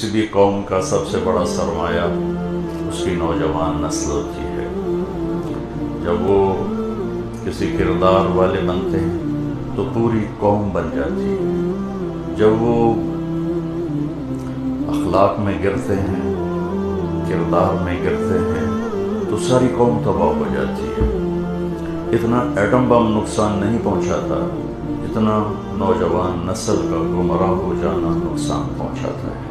کسی بھی قوم کا سب سے بڑا سرمایہ اس کی نوجوان نسل ہوتی ہے۔ جب وہ کسی کردار والے بنتے ہیں تو پوری قوم بن جاتی ہے، جب وہ اخلاق میں گرتے ہیں، کردار میں گرتے ہیں تو ساری قوم تباہ ہو جاتی ہے۔ اتنا ایٹم بم نقصان نہیں پہنچاتا جتنا نوجوان نسل کا گمراہ ہو جانا نقصان پہنچاتا ہے۔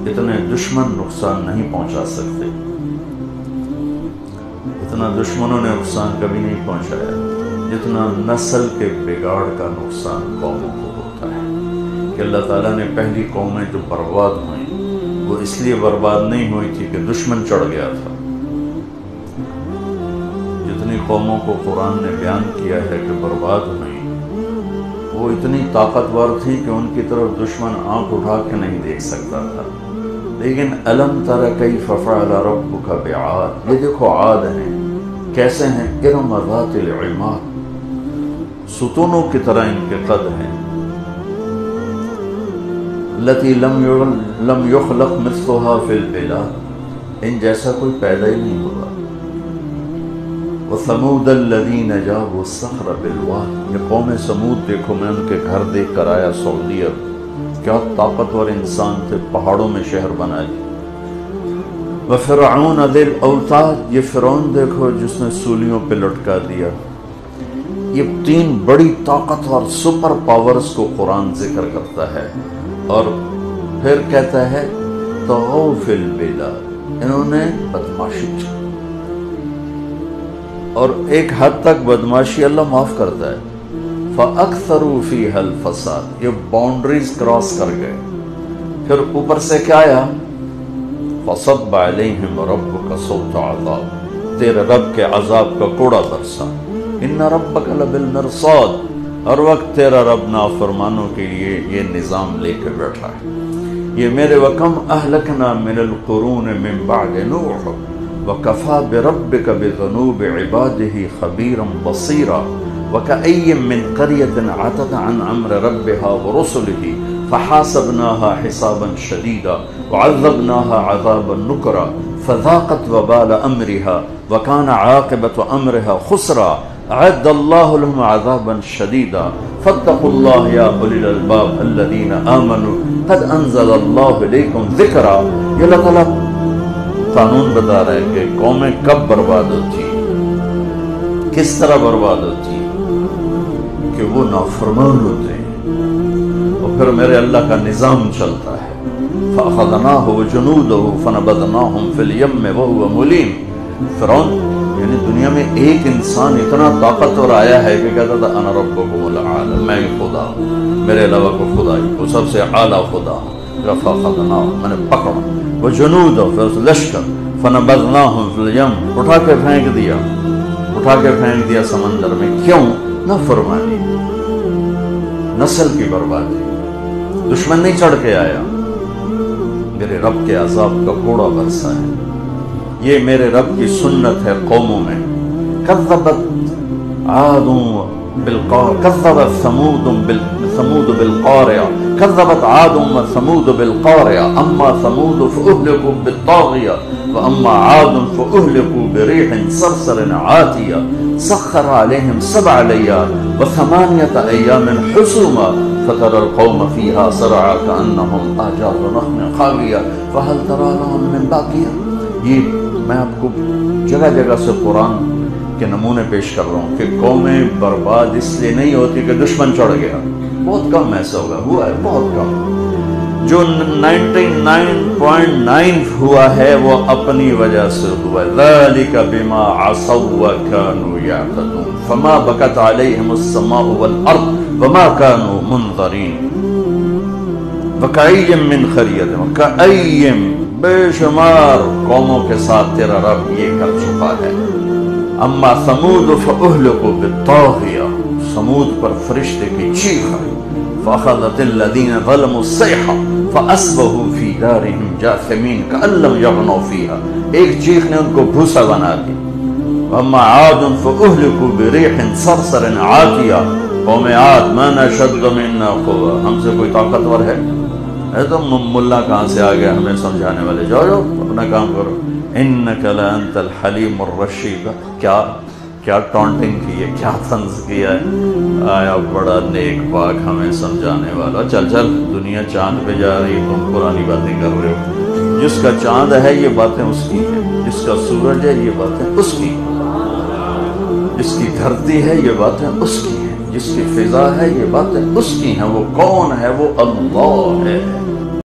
اتنے دشمن نقصان نہیں پہنچا سکتے، اتنا دشمنوں نے نقصان کبھی نہیں پہنچایا جتنا نسل کے بگاڑ کا نقصان قوموں کو ہوتا ہے۔ کہ اللہ تعالیٰ نے پہلی قومیں جو برباد ہوئیں وہ اس لیے برباد نہیں ہوئی تھی کہ دشمن چڑھ گیا تھا۔ جتنی قوموں کو قرآن نے بیان کیا ہے کہ برباد ہوئیں، وہ اتنی طاقتور تھی کہ ان کی طرف دشمن آنکھ اٹھا کے نہیں دیکھ سکتا تھا۔ لیکن الم تر کیف فعل ربک بعاد، یہ دیکھو عاد ہیں کیسے ہیں، ارم ذات العماد، ستونوں کی طرح ان کے قد ہیں، التی لم یخلق مثلها فی البلاد، ان جیسا کوئی پیدا ہی نہیں ہوا۔ وثمود الذین جابوا الصخر بالواد، یہ قوم سمود دیکھو، میں ان کے گھر دیکھ کر آیا سعودی عرب، کیا طاقتور انسان تھے، پہاڑوں میں شہر بنا لی۔ وفرعون ذی الاوتاد، یہ فرعون دیکھو جس نے سولیوں پہ لٹکا دیا۔ یہ تین بڑی طاقتور سپر پاورز کو قرآن ذکر کرتا ہے اور پھر کہتا ہے طغوا فی البلاد، انہوں نے بدماشی کی، اور ایک حد تک بدماشی اللہ معاف کرتا ہے۔ فَأَكْثَرُوا فِيهَا الْفَسَادِ، یہ باؤنڈریز کراس کر گئے۔ پھر اوپر سے کیا آیا، فَصَبَّ عَلَيْهِمْ رَبُّكَ صَوْتَ عَذَابٍ، تیرے رب کے عذاب کا کوڑا برسا۔ إِنَّ رَبَّكَ لَبِالْمِرْصَادِ، ہر وقت تیرا رب نافرمانوں کے لیے یہ نظام لے کے بیٹھا ہے۔ یہ میرے وَكَمْ أَهْلَكْنَا مِنَ الْقُرُونِ مِنْ بَعْدِ نُوحٍ وَكَفَى بِرَبِّكَ بِذُنُوبِ عِبَادِهِ خَبِيرًا بَصِيرًا وَكَأَيٍّ مِّن قَرْيَةٍ عَتَتْ عَنْ أَمْرِ رَبِّهَا وَرُسُلِهِ فَحَاسَبْنَاهَا حِسَابًا شَدِيدًا وَعَذَّبْنَاهَا عَذَابًا نُكْرًا فَذَاقَتْ وَبَالَ أَمْرِهَا وَكَانَ عَاقِبَةُ أَمْرِهَا خُسْرًا أَعَدَّ اللَّهُ لَهُمْ عَذَابًا شَدِيدًا فَاتَّقُوا اللَّهَ يَا أُولِي الْأَلْبَابِ الَّذِينَ آمَنُوا قَدْ أَنزَلَ اللَّهُ إِلَيْكُمْ ذِكْرًا۔ یہ اللہ تعالیٰ قانون بتا رہے ہیں کہ قومیں کب برباد ہوتی ہیں، کس طرح برباد ہوتی ہیں، کہ وہ نافرمان ہوتے ہیں اور پھر میرے اللہ کا نظام چلتا ہے۔ فَأَخَذْنَاهُ وَجُنُودَهُ فَنَبَذْنَاهُمْ فِي الْيَمِّ وَهُوَ مُلِيمٌ۔ فرعون یعنی دنیا میں ایک انسان اتنا طاقتور آیا ہے کہ کہتا تھا انا ربکم الاعلی، میں خدا ہوں، میرے علاوہ کو خدا ہی کو سب سے اعلیٰ خدا ہوں۔ فَأَخَذْنَاهُ، میں نے پکڑا، وَجُنُودَهُ، پھر اس لشکر، فَنَبَذْنَاهُمْ فِي الْيَمِّ، اٹھا کے پھینک دیا سمندر میں۔ کیوں؟ نافرمانی، نسل کی بربادی، دشمن نہیں چڑھ کے آیا، میرے رب کے عذاب کا کوڑا برسا ہے۔ یہ میرے رب کی سنت ہے قوموں میں۔ کذبت عاد بالقارعہ، کذبت ثمود بالقارعہ، كذبت عاد وثمود بالقارعة أما ثمود فأهلكوا بالطاغية وأما عاد فأهلكوا بريح صرصر عاتية سخر عليهم 7 ليال و8 أيام حسوما فترى القوم فيها صرعى كأنهم أعجاز نخل خاوية فهل ترى لهم من باقية۔ یہ میں آپ کو جگہ جگہ سے قرآن کے نمونے پیش کر رہا ہوں کہ قومیں برباد اس لیے نہیں ہوتی کہ دشمن چڑھ گیا، بہت کم ایسا ہوا ہے، بہت کم۔ جو 99.9 ہوا ہے وہ اپنی وجہ سے ہوا ہے۔ ذَلِكَ بِمَا عَصَوْا وَكَانُوا يَعْتَدُونَ فَمَا بَكَتْ عَلَيْهِمُ السَّمَاءُ وَالْأَرْضُ وَمَا كَانُوا مُنظَرِينَ۔ وَكَأَيٍّ مِّن قَرْيَةٍ، وَكَأَيٍّ، بے شمار قوموں کے ساتھ تیرا رب یہ کر چکا ہے۔ اما ثمود فأهلكوا بالطاغية، ثمود پر فرشتے کی چیخ آئی۔ فأخذت الذين ظلموا الصيحة فأصبحوا في دارهم جاثمين كأن لم يغنوا فيها، ایک چیخ نے ان کو بھوسا بنا دی۔ اما عاد فأهلكوا بريح صرصر عاتية، قوم عاد من أشد منا قوة، ہم سے کوئی طاقتور ہے؟ اے تو ملا کہاں سے آ گیا ہمیں سمجھانے والے، جاؤ جاؤ اپنا کام کرو. انک لانت الحلیم الرشید. کیا ٹونٹنگ کی ہے، کیا طنز کیا ہے. آیا بڑا نیک پاک ہمیں سمجھانے والا. چل دنیا چاند پہ جا رہی، تم پرانی باتیں کر رہے ہو. جس کا چاند ہے یہ باتیں اس کی ہیں، جس کا سورج ہے یہ باتیں اس کی ہیں، جس کی دھرتی ہے یہ باتیں اس کی ہیں، جس کی فضا ہے یہ باتیں اس کی ہیں. وہ کون ہے؟ وہ اللہ ہے.